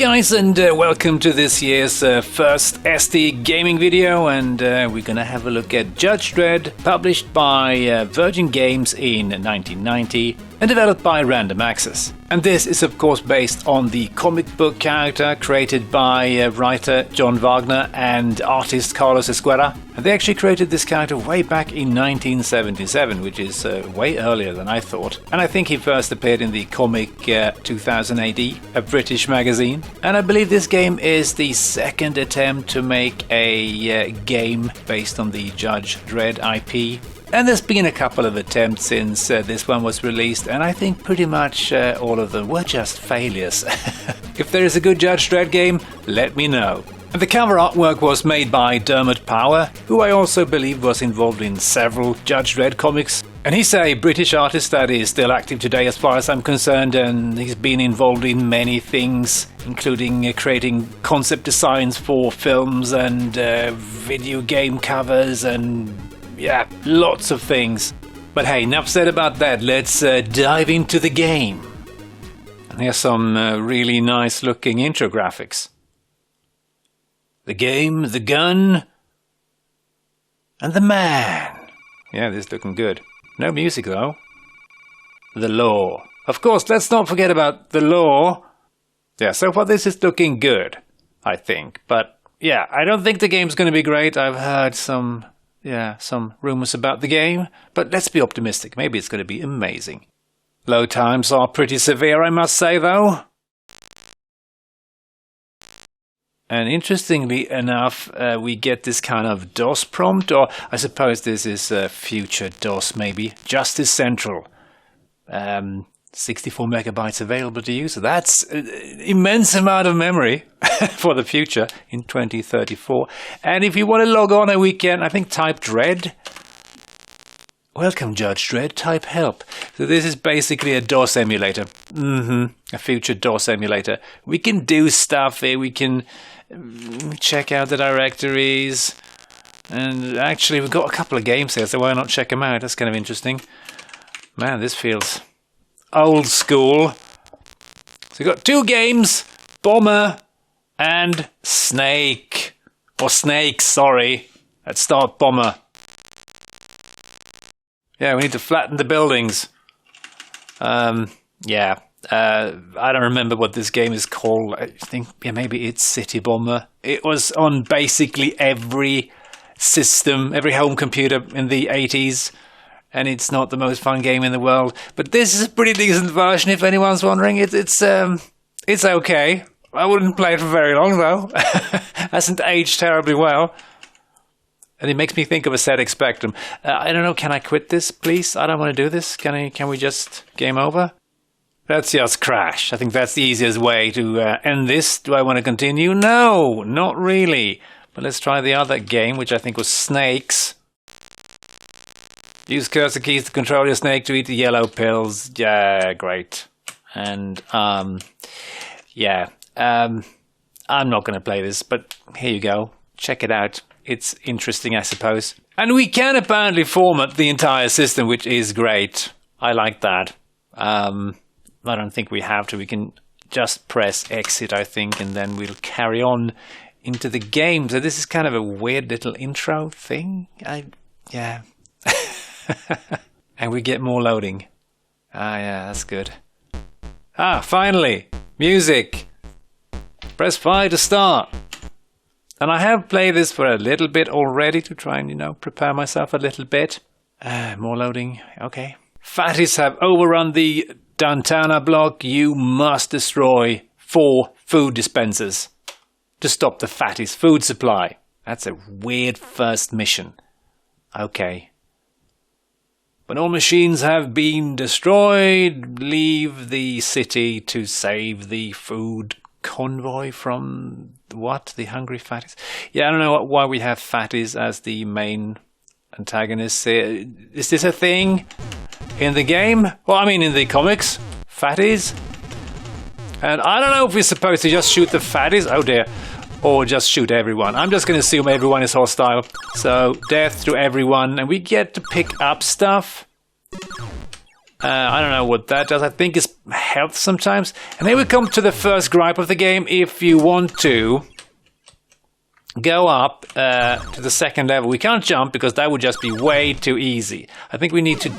guys, and welcome to this year's first ST gaming video, and we're gonna have a look at Judge Dredd, published by Virgin Games in 1990 and developed by Random Access. And this is of course based on the comic book character created by writer John Wagner and artist Carlos Esguerra. And they actually created this character way back in 1977, which is way earlier than I thought. And I think he first appeared in the comic 2000 AD, a British magazine. And I believe this game is the second attempt to make a game based on the Judge Dredd IP. And there's been a couple of attempts since this one was released, and I think pretty much all of them were just failures. If there is a good Judge Dredd game, let me know. And the cover artwork was made by Dermot Power, who I also believe was involved in several Judge Dredd comics. And he's a British artist that is still active today as far as I'm concerned, and he's been involved in many things, including creating concept designs for films and video game covers and yeah, lots of things. But hey, enough said about that. Let's dive into the game. And here's some really nice looking intro graphics. The game, the gun, and the man. Yeah, this is looking good. No music though. The law. Of course, let's not forget about the law. Yeah, so far this is looking good, I think. But yeah, I don't think the game's going to be great. I've heard some rumors about the game, but let's be optimistic. Maybe it's going to be amazing. Load times are pretty severe, I must say, though. And interestingly enough, we get this kind of DOS prompt, or I suppose this is future DOS, maybe. Justice Central. 64 megabytes available to use. So that's an immense amount of memory for the future in 2034. And if you want to log on a weekend, I think type Dredd. Welcome, Judge Dredd. Type help. So this is basically a DOS emulator. A future DOS emulator. We can do stuff here. We can check out the directories. And actually, we've got a couple of games here, so why not check them out? That's kind of interesting. Man, this feels old school. So we've got two games, Bomber and Snake. Or Snakes, sorry. Let's start Bomber. Yeah, we need to flatten the buildings. I don't remember what this game is called. I think maybe it's City Bomber. It was on basically every system, every home computer in the 80s. And it's not the most fun game in the world, but this is a pretty decent version. If anyone's wondering, it's okay. I wouldn't play it for very long though. Hasn't aged terribly well, and it makes me think of a ZX Spectrum. I don't know. Can I quit this, please? I don't want to do this. Can we just game over? Let's just crash. I think that's the easiest way to end this. Do I want to continue? No, not really. But let's try the other game, which I think was Snakes. Use cursor keys to control your snake to eat the yellow pills. Yeah, great. And, I'm not going to play this, but here you go. Check it out. It's interesting, I suppose. And we can apparently format the entire system, which is great. I like that. I don't think we have to. We can just press exit, I think, and then we'll carry on into the game. So this is kind of a weird little intro thing. Yeah. And we get more loading. Yeah, that's good. Finally! Music! Press 5 to start. And I have played this for a little bit already to try and, prepare myself a little bit. More loading. Okay. Fatties have overrun the Dantana block. You must destroy 4 food dispensers to stop the fatties' food supply. That's a weird first mission. Okay. When all machines have been destroyed, leave the city to save the food convoy from what? The hungry fatties? Yeah, I don't know why we have fatties as the main antagonists here. Is this a thing in the game? Well, I mean in the comics. Fatties? And I don't know if we're supposed to just shoot the fatties. Oh dear. Or just shoot everyone. I'm just going to assume everyone is hostile. So, death to everyone. And we get to pick up stuff. I don't know what that does. I think it's health sometimes. And here we come to the first gripe of the game. If you want to go up to the second level, we can't jump because that would just be way too easy. I think we need to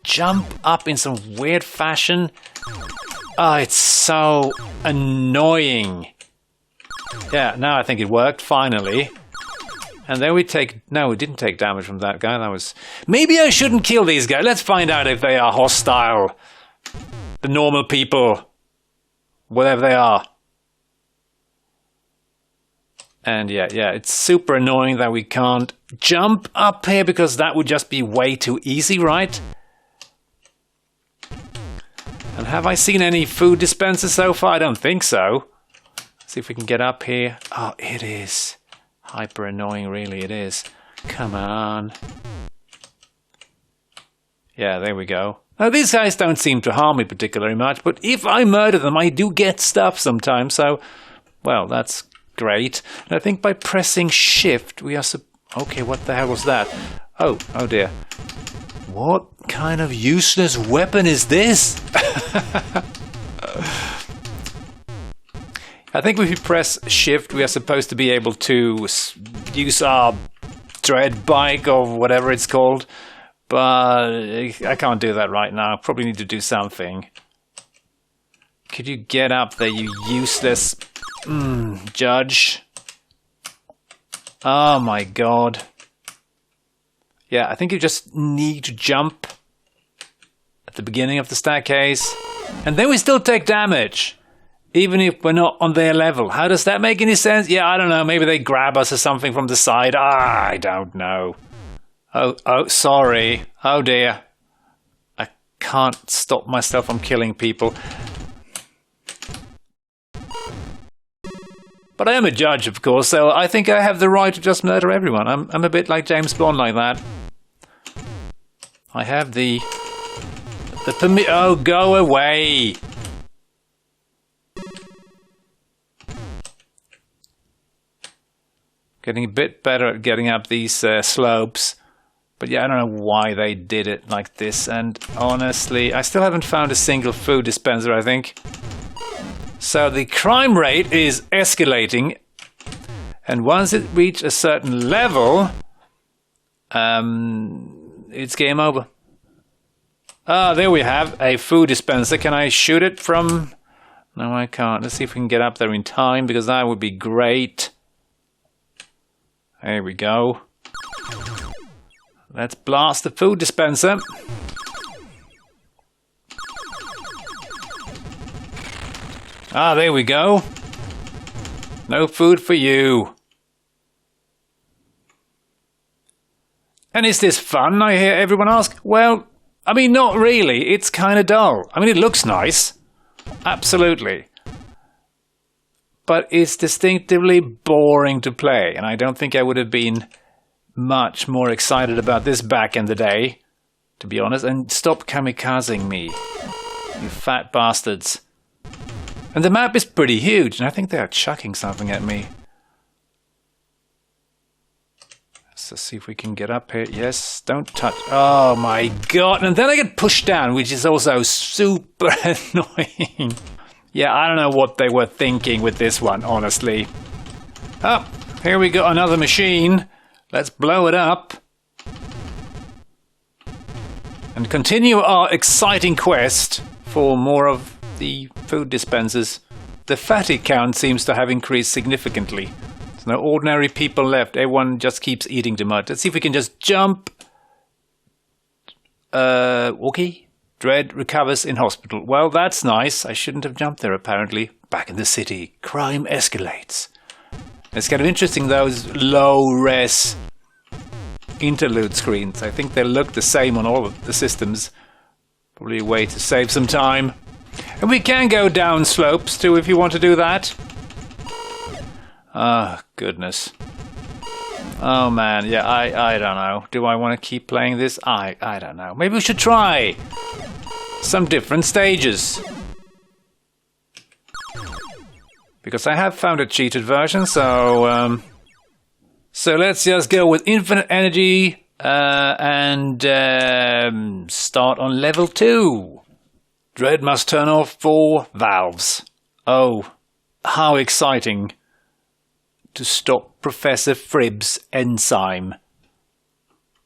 jump up in some weird fashion. Oh, it's so annoying. Yeah, now I think it worked, finally. And then we take... No, we didn't take damage from that guy. That was... Maybe I shouldn't kill these guys. Let's find out if they are hostile. The normal people. Whatever they are. And yeah, it's super annoying that we can't jump up here because that would just be way too easy, right? And have I seen any food dispensers so far? I don't think so. Let's see if we can get up here. Oh, it is. Hyper annoying, really, it is. Come on. Yeah, there we go. Now, these guys don't seem to harm me particularly much, but if I murder them, I do get stuff sometimes, so... Well, that's great. And I think by pressing shift, we are... Okay, what the hell was that? Oh dear. What kind of useless weapon is this? I think if we press shift, we are supposed to be able to use our Dredd bike or whatever it's called. But I can't do that right now. Probably need to do something. Could you get up there, you useless judge? Oh my god. Yeah, I think you just need to jump at the beginning of the staircase. And then we still take damage. Even if we're not on their level. How does that make any sense? Yeah, I don't know. Maybe they grab us or something from the side. I don't know. Oh, sorry. Oh dear. I can't stop myself from killing people. But I am a judge, of course, so I think I have the right to just murder everyone. I'm a bit like James Bond like that. I have the permit. Oh, go away. Getting a bit better at getting up these slopes. But yeah, I don't know why they did it like this. And honestly, I still haven't found a single food dispenser, I think. So the crime rate is escalating. And once it reaches a certain level, it's game over. Ah, there we have a food dispenser. Can I shoot it from... No, I can't. Let's see if we can get up there in time, because that would be great. There we go. Let's blast the food dispenser. Ah, there we go. No food for you. And is this fun, I hear everyone ask? Well, I mean, not really. It's kind of dull. I mean, it looks nice. Absolutely. But it's distinctively boring to play, and I don't think I would have been much more excited about this back in the day, to be honest. And stop kamikazing me, you fat bastards. And the map is pretty huge, and I think they are chucking something at me. Let's see if we can get up here. Yes, don't touch. Oh my god, and then I get pushed down, which is also super annoying. Yeah, I don't know what they were thinking with this one, honestly. Oh, here we go, another machine. Let's blow it up. And continue our exciting quest for more of the food dispensers. The fatty count seems to have increased significantly. There's no ordinary people left. Everyone just keeps eating too much. Let's see if we can just jump. Okay. Dredd recovers in hospital. Well, that's nice. I shouldn't have jumped there, apparently. Back in the city, crime escalates. It's kind of interesting, those low-res interlude screens. I think they look the same on all of the systems. Probably a way to save some time. And we can go down slopes, too, if you want to do that. Oh, goodness. Oh, man. Yeah, I don't know. Do I want to keep playing this? I don't know. Maybe we should try some different stages. Because I have found a cheated version, so let's just go with infinite energy, and start on level 2. Dredd must turn off 4 valves. Oh, how exciting to stop Professor Fribb's enzyme.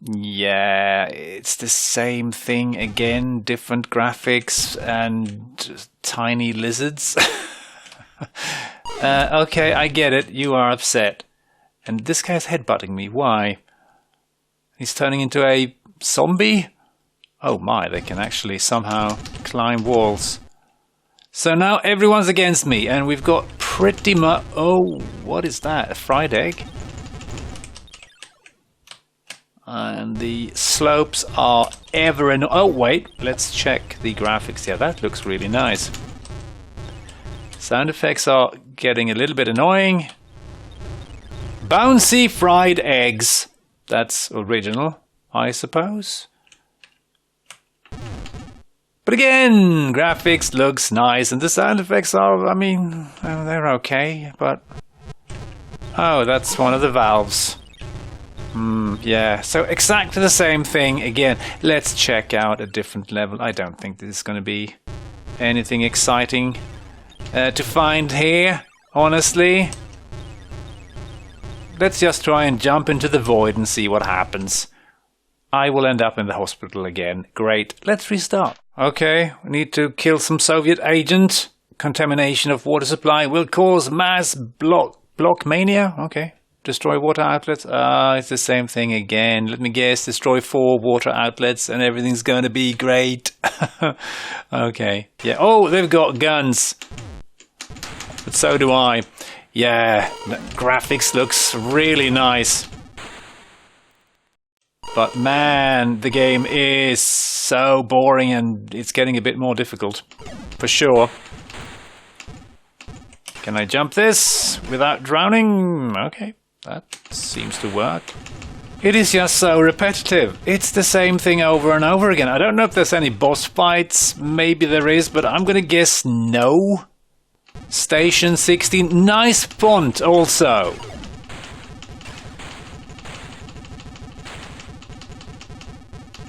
Yeah, it's the same thing again, different graphics and tiny lizards. Okay, I get it, you are upset. And this guy's headbutting me, why? He's turning into a zombie? Oh my, they can actually somehow climb walls. So now everyone's against me, and we've got pretty much... Oh, what is that? A fried egg? And the slopes are ever... Oh, wait, let's check the graphics. Yeah, that looks really nice. Sound effects are getting a little bit annoying. Bouncy fried eggs. That's original, I suppose. But again, graphics looks nice, and the sound effects are, I mean, they're okay, but... Oh, that's one of the valves. Yeah, so exactly the same thing again. Let's check out a different level. I don't think this is going to be anything exciting to find here, honestly. Let's just try and jump into the void and see what happens. I will end up in the hospital again. Great. Let's restart. Okay, we need to kill some Soviet agent. Contamination of water supply will cause mass block mania. Okay. Destroy water outlets. It's the same thing again. Let me guess. Destroy 4 water outlets and everything's going to be great. Okay. Yeah. Oh, they've got guns. But so do I. Yeah, the graphics looks really nice. But man, the game is so boring and it's getting a bit more difficult. For sure. Can I jump this without drowning? Okay, that seems to work. It is just so repetitive. It's the same thing over and over again. I don't know if there's any boss fights. Maybe there is, but I'm gonna guess no. Station 16. Nice font also.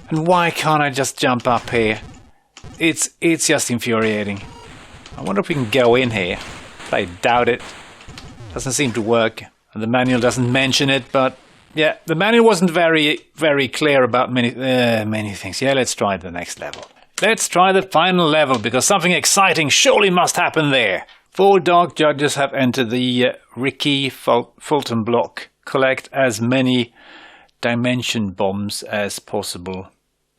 And why can't I just jump up here? It's just infuriating. I wonder if we can go in here. I doubt it. Doesn't seem to work. And the manual doesn't mention it, but yeah, the manual wasn't very clear about many things. Yeah, let's try the next level. Let's try the final level, because something exciting surely must happen there. 4 dark judges have entered the Ricky Fulton block. Collect as many dimension bombs as possible.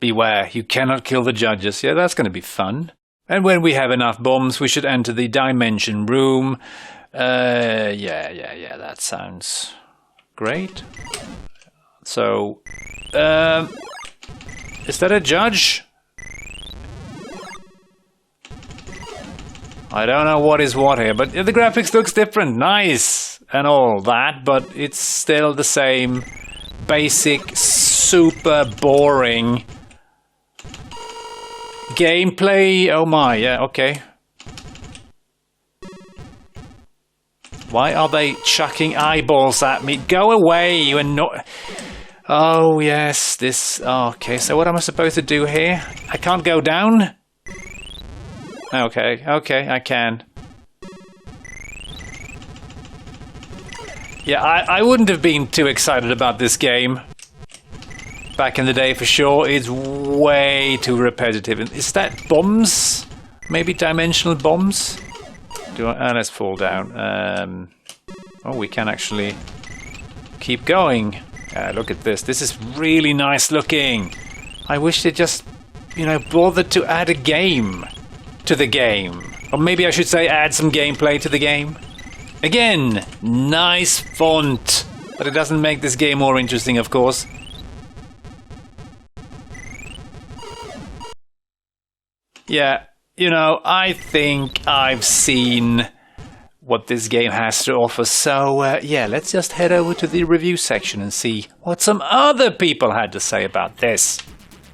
Beware, you cannot kill the judges. Yeah, that's going to be fun. And when we have enough bombs, we should enter the dimension room. Yeah, that sounds great. So, is that a judge? I don't know what is what here, but the graphics looks different. Nice and all that, but it's still the same basic, super boring gameplay. Oh my, yeah, okay. Why are they chucking eyeballs at me? Go away, you annoy... Oh, yes, this... Okay, so what am I supposed to do here? I can't go down? Okay, I can. Yeah, I wouldn't have been too excited about this game back in the day for sure. It's way too repetitive. Is that bombs? Maybe dimensional bombs? Let's fall down. Oh, we can actually keep going. Look at this. This is really nice looking. I wish they just, bothered to add a game to the game. Or maybe I should say add some gameplay to the game. Again, nice font. But it doesn't make this game more interesting, of course. Yeah, I think I've seen what this game has to offer. So, yeah, let's just head over to the review section and see what some other people had to say about this.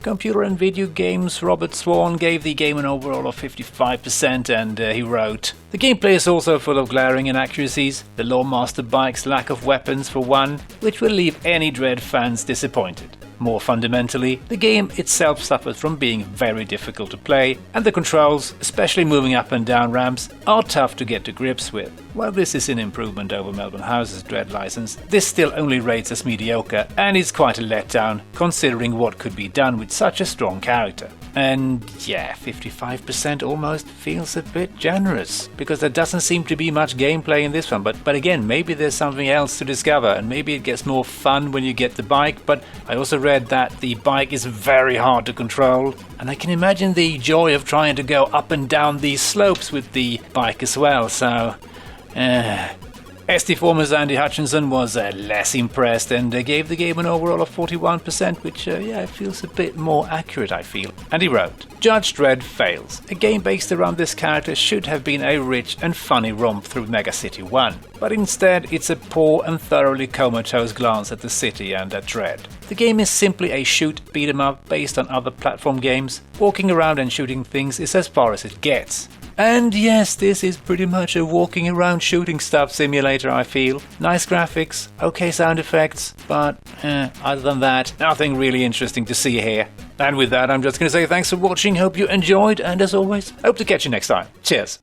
Computer and Video Games Robert Swan gave the game an overall of 55%, and he wrote, "The gameplay is also full of glaring inaccuracies, the Lawmaster bike's lack of weapons for one, which will leave any Dredd fans disappointed. More fundamentally, the game itself suffers from being very difficult to play, and the controls, especially moving up and down ramps, are tough to get to grips with. While this is an improvement over Melbourne House's Dredd license, this still only rates as mediocre, and is quite a letdown considering what could be done with such a strong character. And yeah, 55% almost feels a bit generous, because there doesn't seem to be much gameplay in this one, but again, maybe there's something else to discover, and maybe it gets more fun when you get the bike, but I also read that the bike is very hard to control, and I can imagine the joy of trying to go up and down these slopes with the bike as well, so... ST Former's Andy Hutchinson was less impressed and gave the game an overall of 41%, which it feels a bit more accurate, I feel. And he wrote, Judge Dredd fails. A game based around this character should have been a rich and funny romp through Mega City 1, but instead it's a poor and thoroughly comatose glance at the city and at Dredd. The game is simply a shoot beat 'em up based on other platform games. Walking around and shooting things is as far as it gets. And yes, this is pretty much a walking around shooting stuff simulator, I feel. Nice graphics, okay sound effects, but other than that, nothing really interesting to see here. And with that, I'm just going to say thanks for watching, hope you enjoyed, and as always, hope to catch you next time. Cheers!